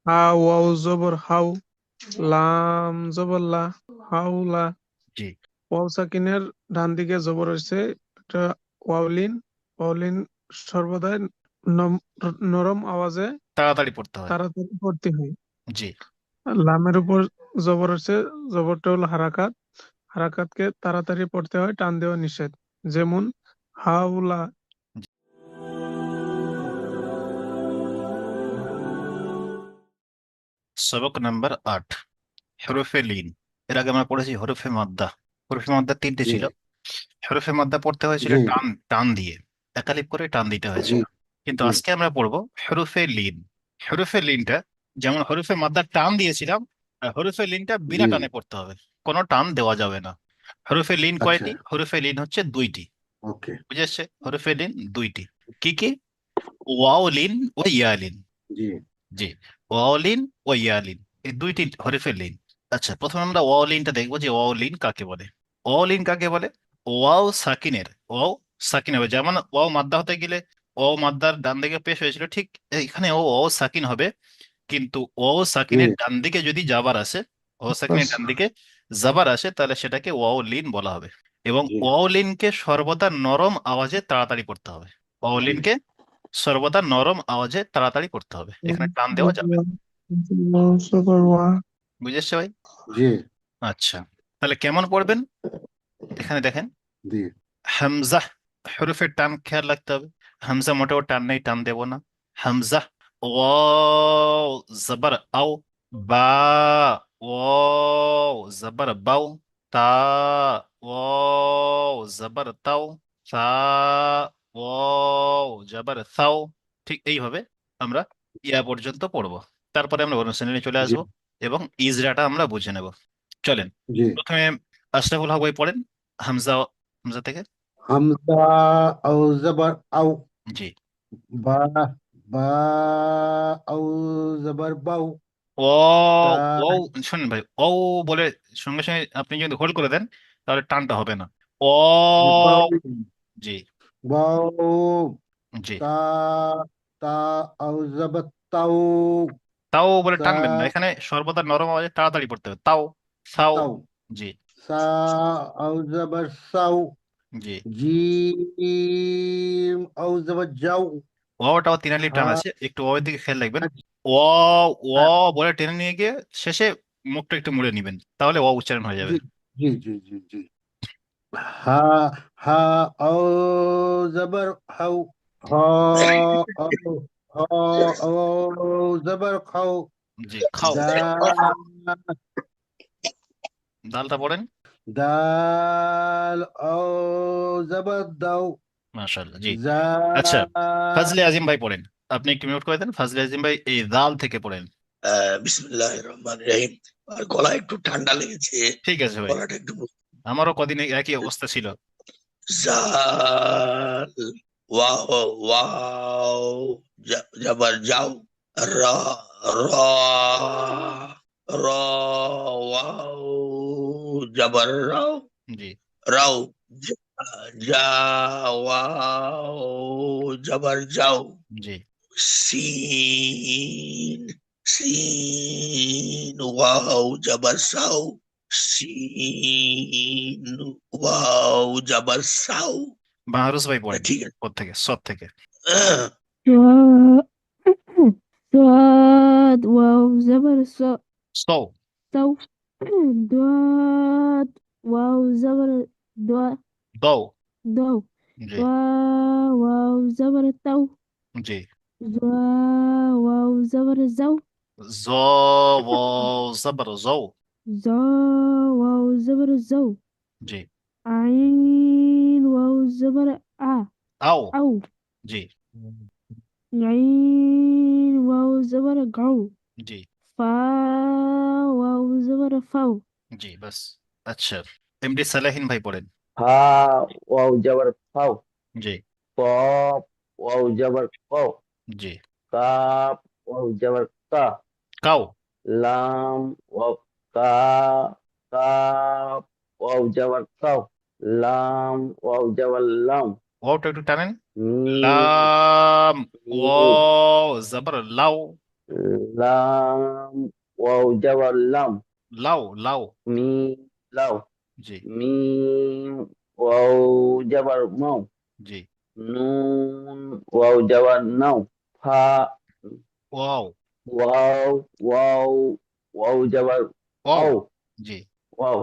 হা wow জবর how, লাম জবর লা, হাউলা। জি। ওয়াও সাকিনের ডান দিকে জবর হচ্ছে এটা ওয়াওলিন। ওয়াওলিন সর্বদাই নরম আওয়াজে তাড়াতাড়ি পড়তে হয়। তাড়াতাড়ি পড়তে হয়। জি। আর লামের উপর জবর হচ্ছে, জবরটা হলো হারাকাত। হারাকাতকে তাড়াতাড়ি পড়তে হয়, টান দেওয়া নিষেধ। যেমন হাউলা। জি। সবক নাম্বার 8, হরফে লিন। এর আগে আমরা পড়েছি হরফে মাদ্দা। হরফে মাদ্দা তিনটে জি ছিল। হরফে মাদ্দা পড়তে হয়েছিল জি টান টান দিয়ে, একালিপ করে টান দিতে জি হয়েছিল। কিন্তু জি আজকে আমরা পড়বো হরফে লিন। হরফে লিনটা যেমন হরফে মাদ্দা টান দিয়েছিলাম, আর হরফে লিনটা বিনা জি টানে পড়তে হবে, কোনো টান দেওয়া যাবে না। হরফে লিন আচ্ছা, কয়টি? হরফে লিন হচ্ছে দুইটি। ওকে। বুঝেছে? হরফে লিন দুইটি। কি কি? ওয়াও লিন ও ইয়া লিন। জি জি। ওয়াও লিন ও ইয়া লিন, এই দুইটি হরফে লিন। আচ্ছা, প্রথমে আমরা ওয়াও লিনটা দেখবো যে ওয়াও লিন কাকে বলে। ওয়াও লিন কাকে বলে? ওয়াও সাকিনের, ওয়াও সাকিন হবে। যেমন ওয়াও মাদ্দা হতে গেলে ওয়াও মাদ্দার ডান দিকে পেশ হয়েছিল, ঠিক এখানে ও ওয়াও সাকিন হবে। কিন্তু ওয়াও জি সাকিনের ডান দিকে যদি জাবার আসে, ওয়াও সাকিনের বাস। ডান দিকে জাবার আসে, তাহলে সেটাকে ওয়াও লিন বলা হবে। এবং জি ওয়াও লিনকে সর্বদা নরম আওয়াজে তাড়াতাড়ি পড়তে হবে। ওয়াও জি লিনকে সর্বদা নরম আওয়াজে তাড়াতাড়ি পড়তে হবে, এখানে টান দেওয়া যাবে না। জবর ওয়া। বুঝেছে ভাই? জি আচ্ছা, তাহলে কেমন পড়বেন? এখানে দেখেন, জি হামজা, হরফের টান খেয়াল রাখতে হবে। হামজা মোটেও টান নেই, টান দেব না। হামজা। ওয়াও জবর আও, বা, ওয়াও জবর বাও, তা, ওয়াও জবর তাও, সা, ওয়াও জবর থাও। ঠিক এইভাবে আমরা ইয়া পর্যন্ত পড়বো। তারপরে আমরা অনুশীলনে চলে জি আসবো এবং ইজরাটা আমরা বুঝে নেব। চলেন, জি প্রথমে আশরাফুল হক ভাই পড়েন হামজা, হামজা থেকে। হামজা আও জবর আও, জি। বা, বা আও জবর বাও, ও, তা, ও, শুনুন ভাই, ও বলে সঙ্গে সঙ্গে আপনি যদি হোল্ড করে দেন তাহলে টানটা হবে না। ও। বাও, জি। বাও, জি। তা, তা আও জবর তাও, তাও বলে সা, টানবেন না, এখানে সর্বদা নরম আওয়াজে তাড়াতাড়ি পড়তে হবে। তাও, সাও। তাও, জি। সা আও জবর সাও, জি। জিম আও জবর যাও, ওটাও তিনালি টান হা, আছে, একটু ওর দিকে খেয়াল রাখবেন। ও, ও বলে টেনে নিয়ে গিয়ে শেষে মুখটা একটু মুড়ে নিবেন, তাহলে ও উচ্চারণ হয়ে যাবে। জি জি জি জি জি, হা, হা ও জবর হাউ, হ ও, হ ও জবর খাও, জি। খাও। দাল, দালটা পড়েন। দাল ও জবর দাও, মাশাআল্লাহ। জি। জা, আচ্ছা, ফাজলে আজিম ভাই পড়েন। আপনি একটু মিউট করে দেন, ফাজলে আজিম ভাই এই দাল থেকে পড়েন। বিসমিল্লাহ রহমান রহিম। আর গলা একটু ঠান্ডা লেগেছে, ঠিক আছে ভাই, গলাটা একটু আমারও কদিন একই অবস্থা ছিল। জাল, ওয়াও ওয়াও, জবর যাও, রা, রা, রা, ওয়াও জবর রাও, জি। রাও, যা, যা, ওয়াও জবর যাও, জি। সিন, সিন ওয়াও জবর সাও, সিন ওয়াও জবর সাও। বাহারুস ভাই পড়েন ঠিক আছে। ওর থেকে, সৎ থেকে। صاد واو زبر সো। صو ضاد واو زبر دو দৌ। دو জি। وا واو زبر تو জি। زوا واو زبر زو জ, ও জবর জৌ। زا واو زبر زو জি। عين واو زبر আও। أو জি। عين واو زبر جو জি। فا واو زبر فو জি বাস। আচ্ছা, এমডি সালাহিন ভাই পড়েন। ফা ওয়াও জবর ফাও, জি। কফ ওয়াও জবর কও, জি। কাপ ওয়াও জবর কা, কাউ। লাম ওয়াও কা, কাপ ওয়াও জবর কাও, লাম ওয়াও জবর লাম, ওটা একটু টানেন। মিম লাম, ও মিম জবর লাউ। লাম ওয়াও যাবার লাম লাও লাও মিম লাও জি মিম ওয়াও যাবার মাও জি নুন ওয়াও যাবার নাও ফা ওয়াও ওয়াও ওয়াও ওয়াও যাবার ওয়াও আও জি ওয়াও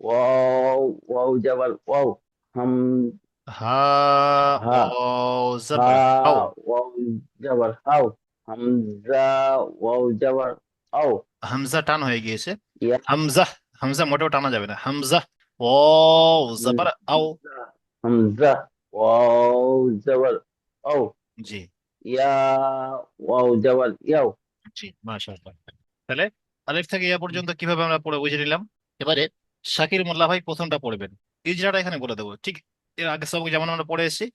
ওয়াও ওয়াও যাবার ওয়াও হাম হা হা ওয়াও হা জবর হাও ওয়াও যাবার হাও হামজা ওয়াও যাবার আও হামজা টান হয়ে গিয়েছে ইয়া হামজা হামজা মোটেও টানা যাবে না হামজা ওয়াও জবর আও হামজা হামজা ওয়াও যাবার আও জি ইয়া ওয়াও যাবার ইয়াও জি মাশাআল্লাহ। তাহলে আলিফ থেকে ইয়া পর্যন্ত কিভাবে আমরা পড়ে বুঝে নিলাম। এবারে শাকির মোল্লা ভাই প্রথমটা পড়বেন, ইজরাটা এখানে বলে দেবো ঠিক এর আগে সব যেমন আমরা পড়ে এসেছি,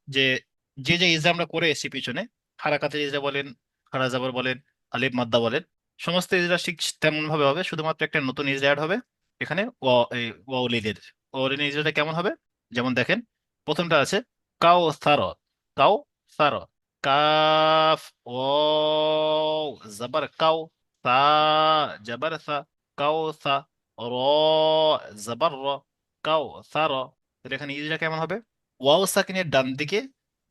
যে যে যে ইজরা আমরা করে এসেছি পিছনে, হারাকাতের ইজরা বলেন, খাড়া জাবর বলেন, আলিফ মাদ্দা বলেন, সমস্ত ইজরা ঠিক তেমন ভাবে হবে, শুধুমাত্র একটা নতুন ইজরা অ্যাড হবে এখানে ওয়াউলিদের। ওয়াউলিনের ইজরাটা কেমন হবে, যেমন দেখেন প্রথমটা আছে কাও সার, কাও সার, কাফ ও জবর কাও, সা জবর সা, কাও সা, র জবর র, কাও সা র। তাহলে এখানে ইজরা কেমন হবে, ওয়াও সাকিনের ডান দিকে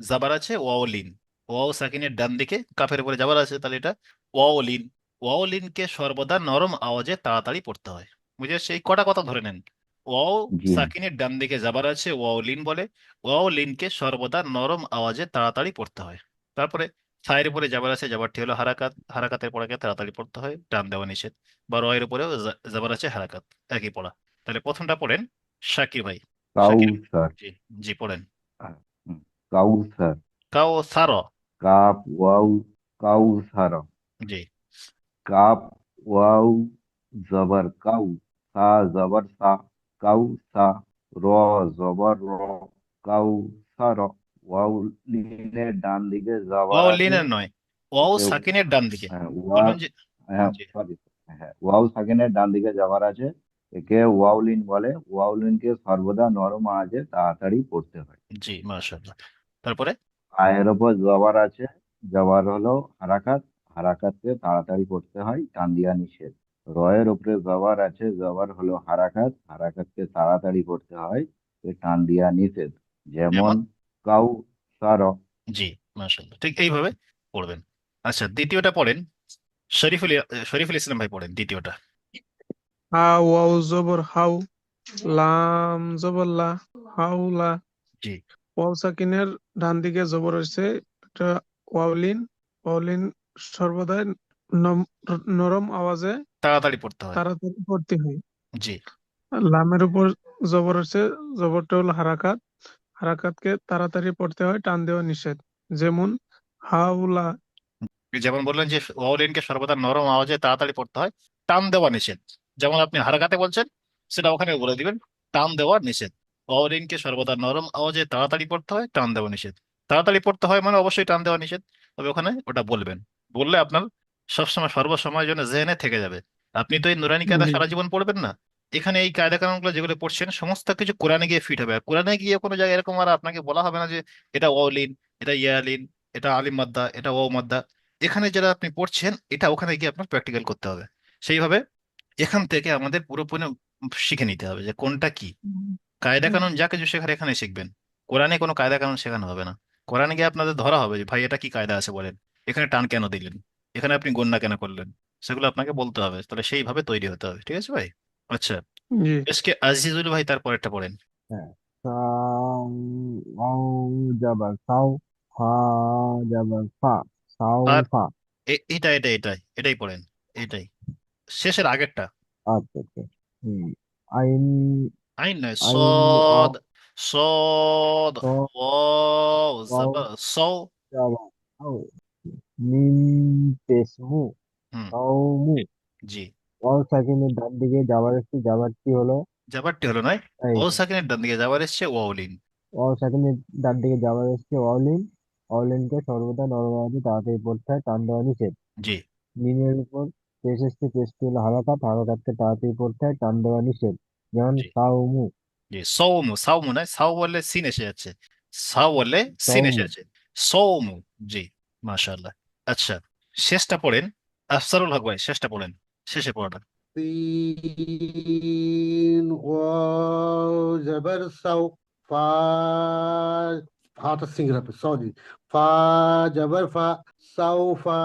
জাবার আছে ওয়াওলিন, ওয়াও সাকিনের ডান দিকে কাফের উপরে জাবার আছে, তাহলে এটা ওয়াওলিন। ওয়াওলিনকে সর্বদা নরম আওয়াজে তাড়াতাড়ি পড়তে হয়। বুঝে সেই কটা কথা ধরে নেন, ওয়াও জি সাকিনের ডান দিকে জাবার আছে ওয়াওলিন বলে, ওয়াওলিনকে সর্বদা নরম আওয়াজে তাড়াতাড়ি পড়তে হয়। তারপরে সায়ের উপরে জাবার আছে, জাবারটি হলো হারাকাত, হারাকাতের পড়াকে তাড়াতাড়ি পড়তে হয়, টান দেওয়া নিষেধ। বা রয়ের উপরেও জাবার আছে হারাকাত, একই পড়া। তাহলে প্রথমটা পড়েন শাকির ভাই। শাকির কাউসার জি জি পড়েন। হুম, কাউসার কাও সার কাপ ওয়াও কাউসার জি কাপ ওয়াও জবর কাউ সা জবর সা কাউ সা র জবর র কাউ সার ওয়াও লিনের ডান দিকে জবর ওয়াও আছে লিনের নয়, ওয়াও একে সাকিনের ডান দিকে ওয়া বলবেন যে হ্যাঁ জি সরি হ্যাঁ ওয়াও সাকিনের ডান দিকে জবর আছে একে ওয়াউলিন বলে ওয়াউলিনকে সর্বদা নরম আওয়াজে তাড়াতাড়ি পড়তে হয়। জি মাশাআল্লাহ। তারপরে আয়ের ওপর জবর আছে জবর হলো হারাকাত হারাকাতকে তাড়াতাড়ি পড়তে হয় টান দিয়া নিষেধ। রয়ের উপরে জবর আছে জবর হলো হারাকাত হারাকাতকে তাড়াতাড়ি পড়তে হয় এ টান দিয়া নিষেধ। যেমন যেমন কাউ সার জি মাশাআল্লাহ, ঠিক এইভাবে পড়বেন। আচ্ছা দ্বিতীয়টা পড়েন, শরীফুল শরীফুল ইসলাম ভাই পড়েন দ্বিতীয়টা। হা ওয়াও জবর হাউ, লাম জবর লা, হাউলা। জি ওয়াও সাকিনের ডান দিকে জবর হয়েছে, এটা ওয়াওলিন। ওয়াওলিন সর্বদাই নরম আওয়াজে তাড়াতাড়ি পড়তে হয় তাড়াতাড়ি পড়তে হয়। জি। লামের উপর জবর হচ্ছে, জবরটা হলো হারাকাত, হারাকাতকে তাড়াতাড়ি পড়তে হয়, টান দেওয়া নিষেধ। যেমন হাউলা। যেমন বললেন যে ওয়াওলিনকে সর্বদা নরম আওয়াজে তাড়াতাড়ি পড়তে হয়, টান দেওয়া নিষেধ। যেমন আপনি হারাকাতে বলছেন সেটা ওখানে বলে দিবেন টান দেওয়া নিষেধ। ওয়াওলিনকে সর্বদা নরম আওয়াজে তাড়াতাড়ি পড়তে হয়, টান দেওয়া নিষেধ। তাড়াতাড়ি পড়তে হয় মানে অবশ্যই টান দেওয়া নিষেধ, তবে ওখানে ওটা বলবেন। বললে আপনার সবসময় সর্বসময়ের জন্য জেনে থেকে যাবে। আপনি তো এই নুরানি কায়দা জি সারা জীবন পড়বেন না, এখানে এই কায়দা কানুনগুলো যেগুলো পড়ছেন সমস্ত কিছু কোরআনে গিয়ে ফিট হবে। আর কোরআনে গিয়ে কোনো জায়গায় এরকম আর আপনাকে বলা হবে না যে এটা ওয়াওলিন, এটা ইয়ালিন, এটা আলিম মাদ্দা, এটা ওয়াও মাদ্দা। এখানে যারা আপনি পড়ছেন এটা ওখানে গিয়ে আপনার প্র্যাকটিক্যাল করতে হবে। সেইভাবে এখান থেকে আমাদের পুরোপুরি শিখে নিতে হবে যে কোনটা কি। কায়দা কানুন যা কিছু শেখার এখানে শিখবেন, কোরআনে কোনো কায়দা কানুন শেখানো হবে না। কোরআনে গিয়ে আপনাদের ধরা হবে যে ভাই এটা কি কায়দা আছে বলেন, এখানে টান কেন দিলেন, এখানে আপনি গণ্যা কেন করলেন, সেগুলো আপনাকে বলতে হবে। তাহলে সেইভাবে তৈরি হতে হবে, ঠিক আছে ভাই। আচ্ছা জি এসকে আজিজুল ভাই তারপরেরটা পড়েন। হ্যাঁ সাউ ওয়াও যাবার সাউ ফা যাবার ফা সাউ আর ফা এটাই পড়েন, এটাই শেষের আগেরটা। আচ্ছা আচ্ছা হুম আইন আইন নয়, আইন ওয়াও সদ, সদ স ওয়াও ওয়াও জাবার সৌ। যাবার সাউ মিম পেশ মু হুম সাউ মু জি। ওয়াও সাকিনের ডান দিকে যাবার একটি যাবারটি হলো জাবারটি হলো নয়, এই ও সাকিনের ডান দিকে যাবার এসছে ওয়াউলিন। ওয়াও সাকিনের ডান দিকে যাবার এসছে ওয়াওলিন ওয়াওলিনকে সর্বদা নরম আওয়াজে তাড়াতাড়ি পড়তে হয় টান দেওয়া নিষেধ জি মিমের উপর পেশ এসছে পেশটি হলো হারাকাত হারাকাতকে তাড়াতাড়ি পড়তে হয় টান দেওয়া নিষেধ যেমন জি সাউমু জি সৌমু, সাউমু নয়, সাউ বললে সিন এসে যাচ্ছে, সাউ বললে সিন এসে সৌমু যাচ্ছে, সৌমু। জি মাশাআল্লাহ। আচ্ছা শেষটা পড়েন, আফসারুল হক ভাই শেষটা পড়েন, শেষে পড়াটা। সিন ওয়াও জবর সাউ ফা ফাটা সিঙ্গরা पे সরি ফা জবর ফা সাউ ফা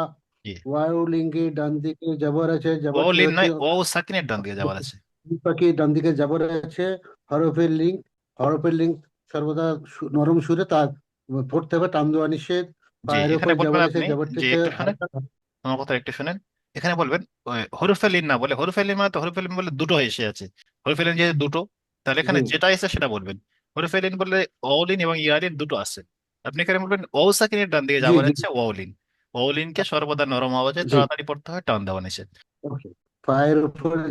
জি, ওয়াও লিঙ্গে ডান দিকে জবর আছে ওয়াও জবরটি লিন হচ্ছে নয়, ওয়াও সাকিনের ডান দিকে যাওয়ার আছে। পাখি ডান দিকে জবর আছে হরফের লিঙ্ক সর্বদা নরম সুরে তার পড়তে হবে টান দেওয়া নিষেধ জি, পায়ের এখানে উপর বলবেন জবর আছে আপনি জবরটি যে হচ্ছে একটু শুনেন, হারকাত আমার কথা একটু শুনেন। এখানে বলবেন ওই হরফে লিন না বলে, হরফে লিন মানে তো হরফে লিন বলে দুটো এসে আছে, হরফে লিন যে দুটো, তাহলে এখানে জি যেটা এসে সেটা বলবেন। হরফে লিন বললে অলিন এবং ইয়ালিন দুটো আছে, আপনি এখানে বলবেন ওয়াও সাকিনের ডান দিকে জি যাওয়ার জি আছে ওয়াওলিন। ওয়াওলিনকে সর্বদা নরম আওয়াজে জি তাড়াতাড়ি পড়তে হয়, টান দেওয়া নিষেধ। ওকে পায়ের উপরে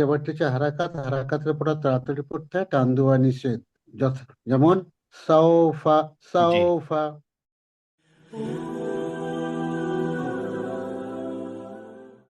জবরটি হচ্ছে হারাকাতের পড়া তাড়াতাড়ি পড়তে হয় টান দেওয়া নিষেধ যেমন সাউফা জি। সাউফা